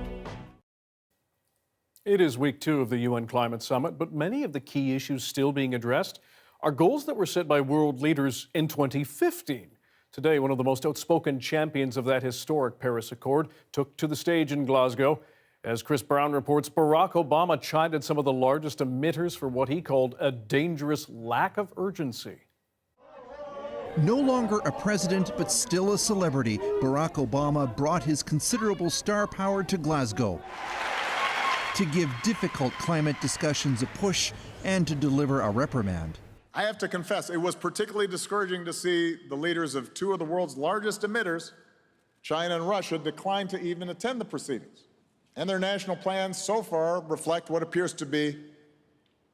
It is week 2 of the UN Climate Summit, but many of the key issues still being addressed are goals that were set by world leaders in 2015. Today, one of the most outspoken champions of that historic Paris Accord took to the stage in Glasgow. As Chris Brown reports, Barack Obama chided some of the largest emitters for what he called a dangerous lack of urgency. No longer a president, but still a celebrity, Barack Obama brought his considerable star power to Glasgow to give difficult climate discussions a push and to deliver a reprimand. I have to confess, it was particularly discouraging to see the leaders of 2 of the world's largest emitters, China and Russia, decline to even attend the proceedings. And their national plans so far reflect what appears to be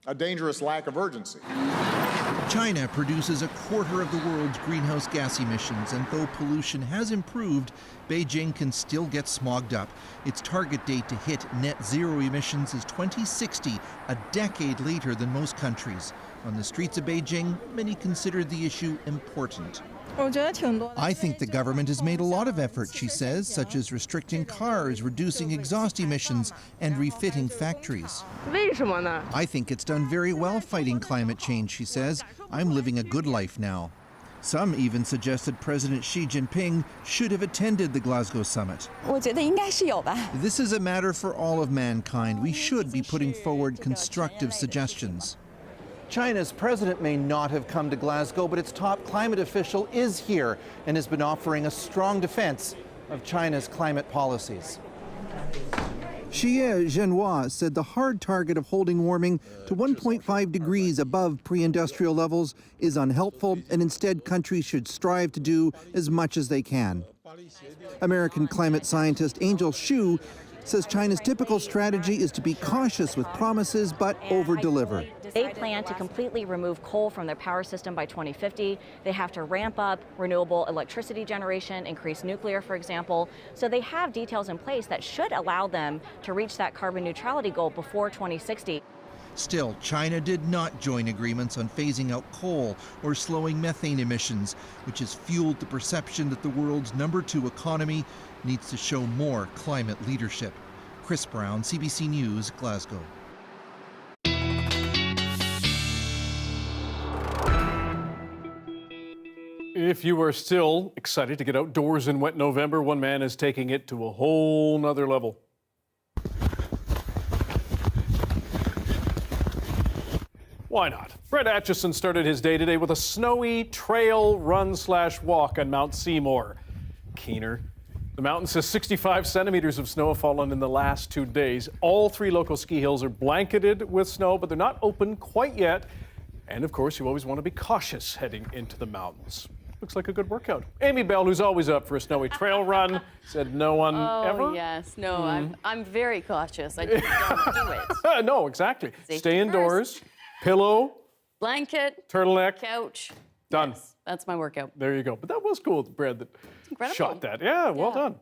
a dangerous lack of urgency. China produces a quarter of the world's greenhouse gas emissions, and though pollution has improved, Beijing can still get smogged up. Its target date to hit net zero emissions is 2060, a decade later than most countries. On the streets of Beijing, many consider the issue important. I think the government has made a lot of effort, she says, such as restricting cars, reducing exhaust emissions, and refitting factories. I think it's done very well fighting climate change, she says. I'm living a good life now. Some even suggested President Xi Jinping should have attended the Glasgow summit. This is a matter for all of mankind. We should be putting forward constructive suggestions. China's president may not have come to Glasgow, but its top climate official is here and has been offering a strong defense of China's climate policies. Xie Zhenhua said the hard target of holding warming to 1.5 degrees above pre-industrial levels is unhelpful, and instead countries should strive to do as much as they can. American climate scientist Angel Xu says China's typical strategy is to be cautious with promises but over-deliver. They plan to completely remove coal from their power system by 2050. They have to ramp up renewable electricity generation, increase nuclear, for example. So they have details in place that should allow them to reach that carbon neutrality goal before 2060. Still, China did not join agreements on phasing out coal or slowing methane emissions, which has fueled the perception that the world's #2 economy needs to show more climate leadership. Chris Brown, CBC News, Glasgow. If you are still excited to get outdoors in wet November, one man is taking it to a whole nother level. Why not? Brett Atchison started his day today with a snowy trail run/walk on Mount Seymour. Keener. The mountain says 65 centimeters of snow have fallen in the last 2 days. All 3 local ski hills are blanketed with snow, but they're not open quite yet. And of course, you always want to be cautious heading into the mountains. Looks like a good workout. Amy Bell, who's always up for a snowy trail run, said no one ever. Oh, yes. No, I'm very cautious. I just don't do it. No, exactly. Safety Stay indoors, first. pillow, Blanket, turtleneck, couch. done. Yes, that's my workout. There you go. But that was cool, Brad, that Incredible. shot that. Yeah, well done.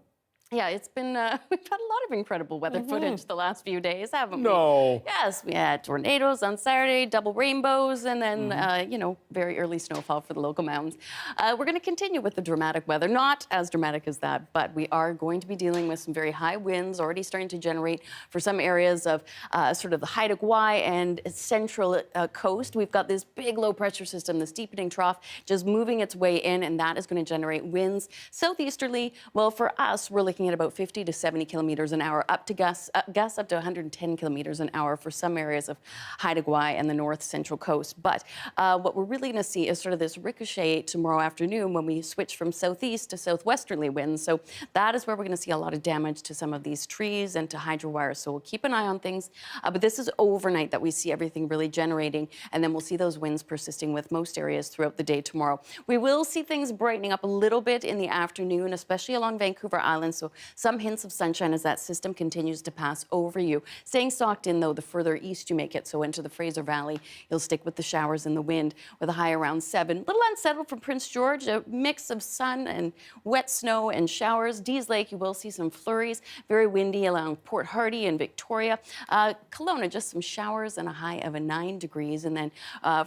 Yeah, it's been, we've had a lot of incredible weather footage the last few days, haven't we? No. Yes, we had tornadoes on Saturday, double rainbows, and then, you know, very early snowfall for the local mountains. We're going to continue with the dramatic weather, not as dramatic as that, but we are going to be dealing with some very high winds already starting to generate for some areas of sort of the Haida Gwaii and central coast. We've got this big low pressure system, this deepening trough, just moving its way in, and that is going to generate winds southeasterly. Well, for us, we're looking looking at about 50 to 70 kilometers an hour, up to gusts up to 110 kilometers an hour for some areas of Haida Gwaii and the north central coast. But what we're really going to see is sort of this ricochet tomorrow afternoon when we switch from southeast to southwesterly winds. So that is where we're going to see a lot of damage to some of these trees and to hydro wires. So we'll keep an eye on things. But this is overnight that we see everything really generating, and then we'll see those winds persisting with most areas throughout the day tomorrow. We will see things brightening up a little bit in the afternoon, especially along Vancouver Island. So some hints of sunshine as that system continues to pass over you. Staying socked in, though, the further east you make it, so into the Fraser Valley, you'll stick with the showers and the wind with a high around 7. A little unsettled from Prince George, a mix of sun and wet snow and showers. Dees Lake, you will see some flurries. Very windy along Port Hardy and Victoria. Kelowna, just some showers and a high of 9 degrees. And then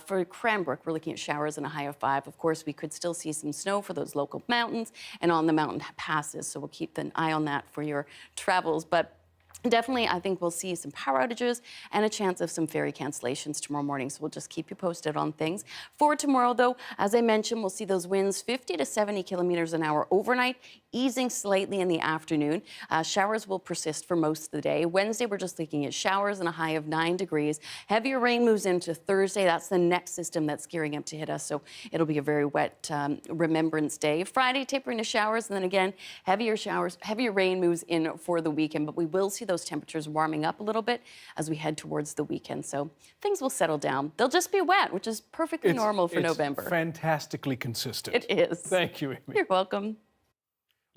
for Cranbrook, we're looking at showers and a high of 5. Of course, we could still see some snow for those local mountains and on the mountain passes. So we'll keep an eye on that for your travels. But definitely, I think we'll see some power outages and a chance of some ferry cancellations tomorrow morning. So we'll just keep you posted on things. For tomorrow, though, as I mentioned, we'll see those winds 50 to 70 kilometers an hour overnight, easing slightly in the afternoon. Showers will persist for most of the day. Wednesday, we're just looking at showers and a high of 9 degrees. Heavier rain moves into Thursday. That's the next system that's gearing up to hit us. So it'll be a very wet Remembrance Day. Friday, tapering to showers. And then again, heavier rain moves in for the weekend. But we will see those temperatures warming up a little bit as we head towards the weekend. So things will settle down. They'll just be wet, which is perfectly normal for November. Fantastically consistent. It is. Thank you, Amy. You're welcome.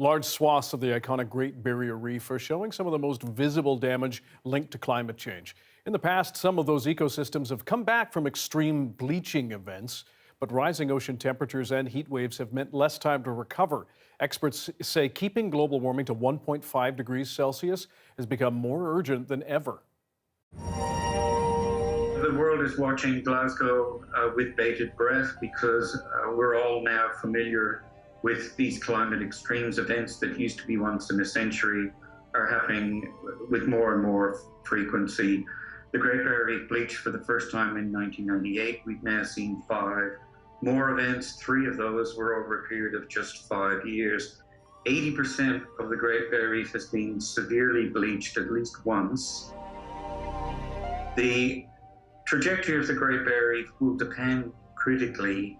Large swaths of the iconic Great Barrier Reef are showing some of the most visible damage linked to climate change. In the past, some of those ecosystems have come back from extreme bleaching events, but rising ocean temperatures and heat waves have meant less time to recover. Experts say keeping global warming to 1.5 degrees Celsius has become more urgent than ever. The world is watching Glasgow with bated breath because we're all now familiar with these climate extremes. Events that used to be once in a century are happening with more and more frequency. The Great Barrier Reef bleached for the first time in 1998. We've now seen 5 more events. 3 of those were over a period of just 5 years. 80% of the Great Barrier Reef has been severely bleached at least once. The trajectory of the Great Barrier Reef will depend critically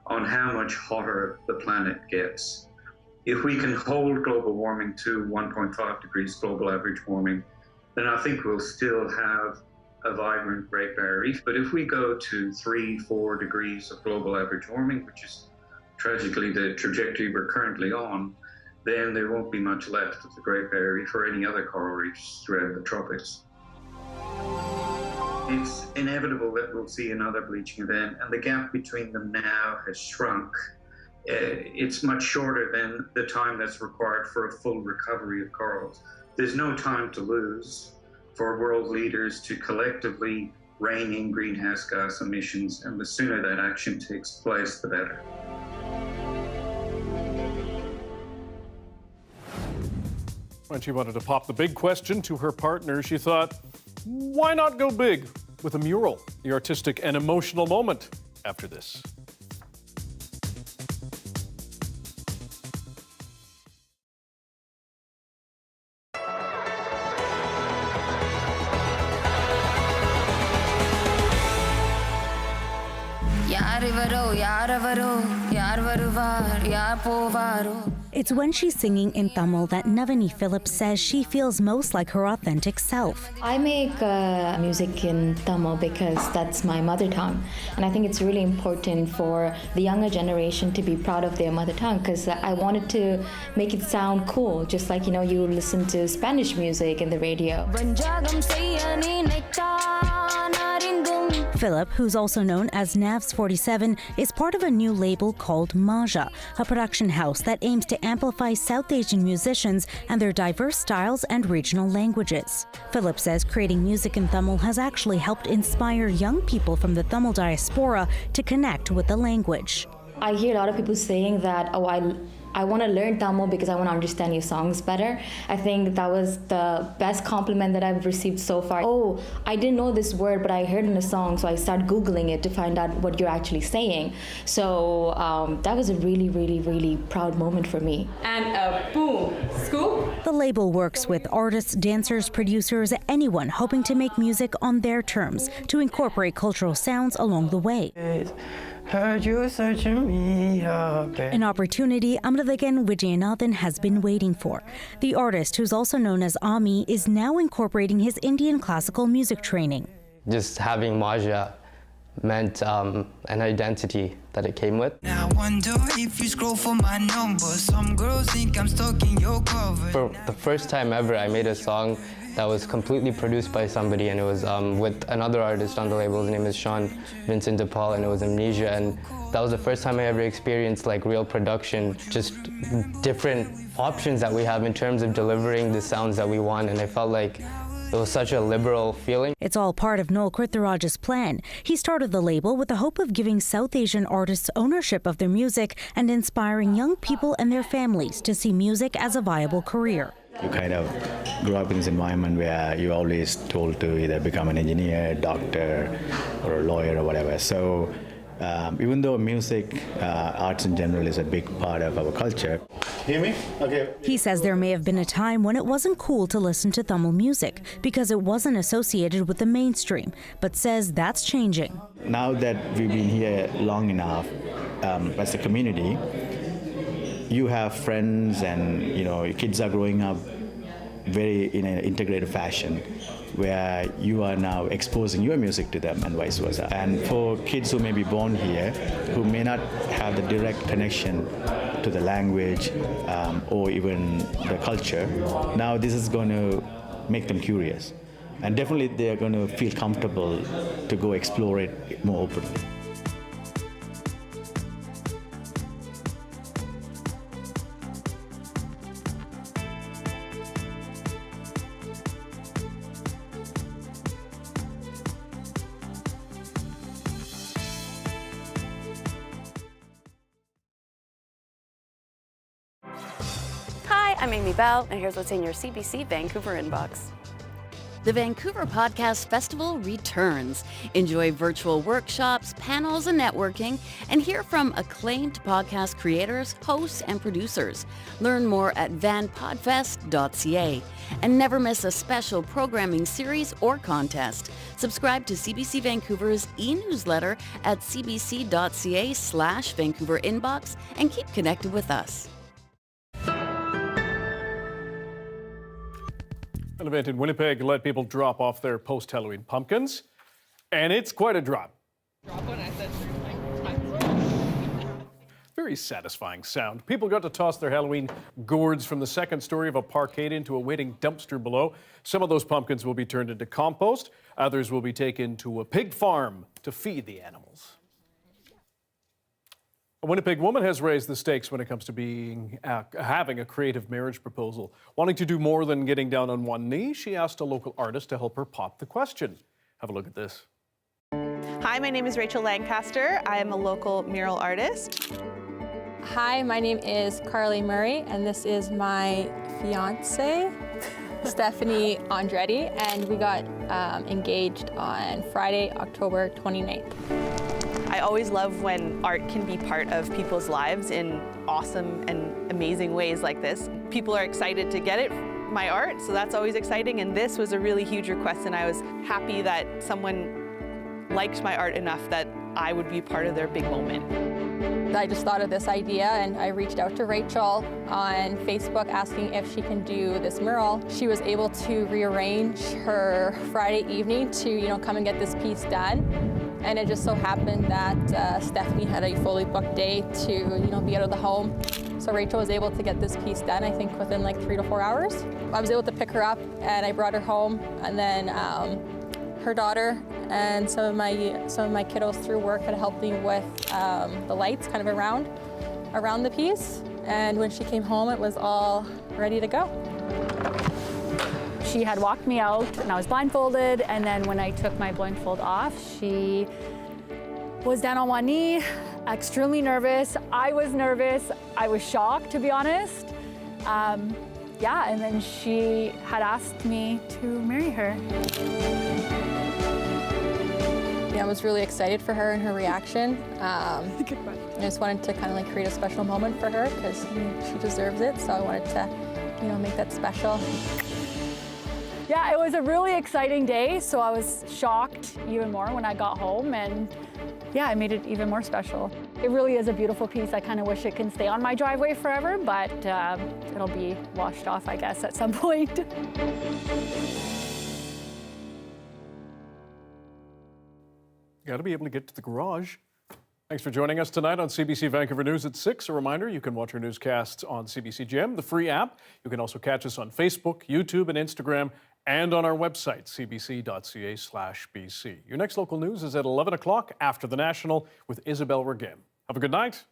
on how much hotter the planet gets. If we can hold global warming to 1.5 degrees global average warming, then I think we'll still have a vibrant Great Barrier Reef. But if we go to 3-4 degrees of global average warming, which is tragically the trajectory we're currently on, then there won't be much left of the Great Barrier Reef or any other coral reefs throughout the tropics. It's inevitable that we'll see another bleaching event, and the gap between them now has shrunk. It's much shorter than the time that's required for a full recovery of corals. There's no time to lose for world leaders to collectively rein in greenhouse gas emissions, and the sooner that action takes place, the better. When she wanted to pop the big question to her partner, she thought, why not go big with a mural? The artistic and emotional moment after this. It's when she's singing in Tamil that Navani Phillips says she feels most like her authentic self. I make music in Tamil because that's my mother tongue. And I think it's really important for the younger generation to be proud of their mother tongue, because I wanted to make it sound cool, just like, you know, you listen to Spanish music in the radio. Philip, who's also known as Navs 47, is part of a new label called Maja, a production house that aims to amplify South Asian musicians and their diverse styles and regional languages. Philip says creating music in Tamil has actually helped inspire young people from the Tamil diaspora to connect with the language. I hear a lot of people saying that, oh, I want to learn Tamil because I want to understand your songs better. I think that was the best compliment that I've received so far. Oh, I didn't know this word, but I heard in a song, so I started Googling it to find out what you're actually saying. So that was a really, really, really proud moment for me. And a boom, scoop. The label works with artists, dancers, producers, anyone hoping to make music on their terms to incorporate cultural sounds along the way. Heard you searching me up. An opportunity Amradagan Vijayanathan has been waiting for. The artist, who's also known as Ami, is now incorporating his Indian classical music training. Just having Maja meant an identity that it came with. Now I wonder if you scroll for my number. Some girls think I'm stalking your cover. For the first time ever, I made a song that was completely produced by somebody, and it was with another artist on the label. His name is Sean Vincent DePaul, and it was Amnesia. And that was the first time I ever experienced like real production, just different options that we have in terms of delivering the sounds that we want. And I felt like it was such a liberal feeling. It's all part of Noel Krithiraj's plan. He started the label with the hope of giving South Asian artists ownership of their music and inspiring young people and their families to see music as a viable career. You kind of grow up in this environment where you're always told to either become an engineer, doctor, or a lawyer or whatever. So even though music, arts in general is a big part of our culture. Hear me? Okay. He says there may have been a time when it wasn't cool to listen to Tamil music because it wasn't associated with the mainstream, but says that's changing. Now that we've been here long enough as a community, you have friends and your kids are growing up very in an integrated fashion where you are now exposing your music to them and vice versa. And for kids who may be born here, who may not have the direct connection to the language or even the culture, now this is going to make them curious. And definitely they're going to feel comfortable to go explore it more openly. Hi, I'm Amy Bell, and here's what's in your CBC Vancouver inbox. The Vancouver Podcast Festival returns. Enjoy virtual workshops, panels, and networking, and hear from acclaimed podcast creators, hosts, and producers. Learn more at vanpodfest.ca. And never miss a special programming series or contest. Subscribe to CBC Vancouver's e-newsletter at cbc.ca/Vancouver inbox and keep connected with us. An event in Winnipeg let people drop off their post-Halloween pumpkins, and it's quite a drop. Very satisfying sound. People got to toss their Halloween gourds from the second story of a parkade into a waiting dumpster below. Some of those pumpkins will be turned into compost. Others will be taken to a pig farm to feed the animals. A Winnipeg woman has raised the stakes when it comes to having a creative marriage proposal. Wanting to do more than getting down on one knee, she asked a local artist to help her pop the question. Have a look at this. Hi, my name is Rachel Lancaster. I am a local mural artist. Hi, my name is Carly Murray, and this is my fiance, Stephanie Andretti, and we got engaged on Friday, October 29th. I always love when art can be part of people's lives in awesome and amazing ways like this. People are excited to get my art, so that's always exciting, and this was a really huge request, and I was happy that someone liked my art enough that I would be part of their big moment. I just thought of this idea, and I reached out to Rachel on Facebook asking if she can do this mural. She was able to rearrange her Friday evening to, come and get this piece done. And it just so happened that Stephanie had a fully booked day to, be out of the home. So Rachel was able to get this piece done, I think, within like 3 to 4 hours. I was able to pick her up, and I brought her home, and then her daughter and some of my kiddos through work had helped me with the lights kind of around the piece. And when she came home, it was all ready to go. She had walked me out and I was blindfolded, and then when I took my blindfold off, she was down on one knee Extremely nervous. I was nervous. I was shocked, to be honest. Yeah, and then she had asked me to marry her. Yeah, I was really excited for her and her reaction. I just wanted to kind of like create a special moment for her because she deserves it. So I wanted to, make that special. Yeah, it was a really exciting day. So I was shocked even more when I got home, and yeah, it made it even more special. It really is a beautiful piece. I kind of wish it can stay on my driveway forever, but it'll be washed off, I guess, at some point. Got to be able to get to the garage. Thanks for joining us tonight on CBC Vancouver News at 6. A reminder, you can watch our newscasts on CBC Gem, the free app. You can also catch us on Facebook, YouTube, and Instagram, and on our website, cbc.ca/BC. Your next local news is at 11 o'clock after the National with Isabel Regan. Have a good night.